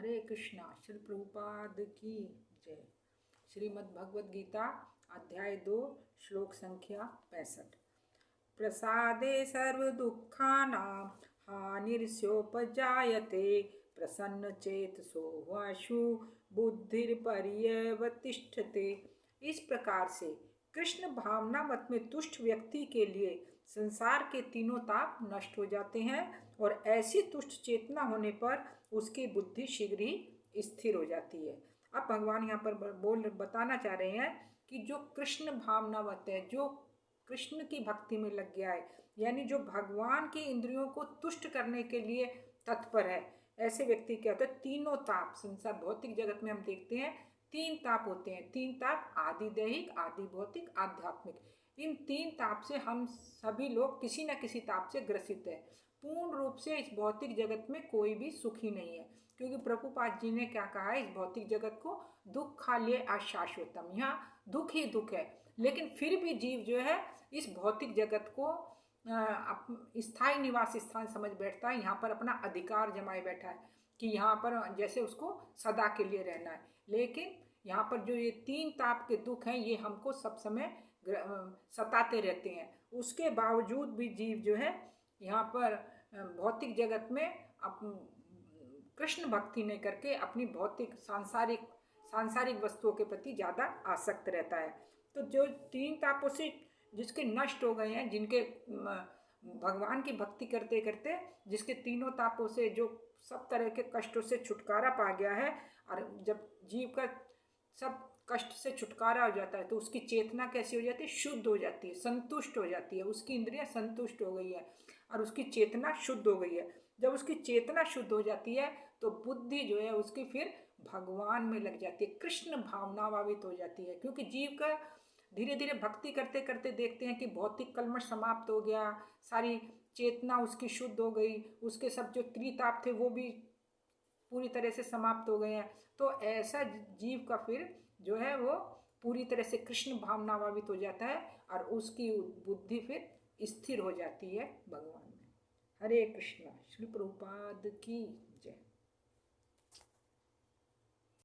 हरे कृष्णा। श्री प्रभुपाद की जय। श्रीमद् भगवद गीता अध्याय 2 श्लोक संख्या 65। प्रसादे सर्व दुखानां हानिर्स्योपजायते प्रसन्न चेतसो वाशु बुद्धिर्पर्यवतिष्ठते। इस प्रकार से कृष्ण भावना मत में तुष्ट व्यक्ति के लिए संसार के तीनों ताप नष्ट हो जाते हैं और ऐसी तुष्ट चेतना होने पर उसकी बुद्धि शीघ्र ही स्थिर हो जाती है। अब भगवान यहाँ पर बताना चाह रहे हैं कि जो कृष्ण भावनावत है, जो कृष्ण की भक्ति में लग गया है, यानी जो भगवान की इंद्रियों को तुष्ट करने के लिए तत्पर है, ऐसे व्यक्ति क्या होता है, तीनों ताप संसार भौतिक जगत में हम देखते हैं 3 ताप होते हैं। 3 ताप आदि दैहिक, आदि भौतिक, आध्यात्मिक। इन 3 ताप से हम सभी लोग किसी न किसी ताप से ग्रसित है। पूर्ण रूप से इस भौतिक जगत में कोई भी सुखी नहीं है, क्योंकि प्रभुपाद जी ने क्या कहा है, इस भौतिक जगत को दुख खालिए अशाश्वतम, यहाँ दुख ही दुख है। लेकिन फिर भी जीव जो है इस भौतिक जगत को स्थायी निवास स्थान समझ बैठता है, यहाँ पर अपना अधिकार जमाए बैठा है कि यहाँ पर जैसे उसको सदा के लिए रहना है। लेकिन यहाँ पर जो ये 3 ताप के दुख हैं, ये हमको सब समय सताते रहते हैं। उसके बावजूद भी जीव जो है यहाँ पर भौतिक जगत में कृष्ण भक्ति नहीं करके अपनी भौतिक सांसारिक वस्तुओं के प्रति ज़्यादा आसक्त रहता है। तो जो 3 तापों से जिसके नष्ट हो गए हैं, जिनके भगवान की भक्ति करते करते जिसके तीनों तापों से जो सब तरह के कष्टों से छुटकारा पा गया है, और जब जीव का सब कष्ट से छुटकारा हो जाता है तो उसकी चेतना कैसी हो जाती है, शुद्ध हो जाती है, संतुष्ट हो जाती है। उसकी इंद्रियां संतुष्ट हो गई है और उसकी चेतना शुद्ध हो गई है। जब उसकी चेतना शुद्ध हो जाती है तो बुद्धि जो है उसकी फिर भगवान में लग जाती है, कृष्ण भावनाभावित हो जाती है। क्योंकि जीव का धीरे धीरे भक्ति करते करते देखते हैं कि भौतिक कल्मश समाप्त हो गया, सारी चेतना उसकी शुद्ध हो गई, उसके सब जो त्रिताप थे वो भी पूरी तरह से समाप्त हो गए हैं। तो ऐसा जीव का फिर जो है वो पूरी तरह से कृष्ण भावनाभावित हो जाता है और उसकी बुद्धि फिर स्थिर हो जाती है भगवान में। हरे कृष्णा। श्री प्रभुपाद की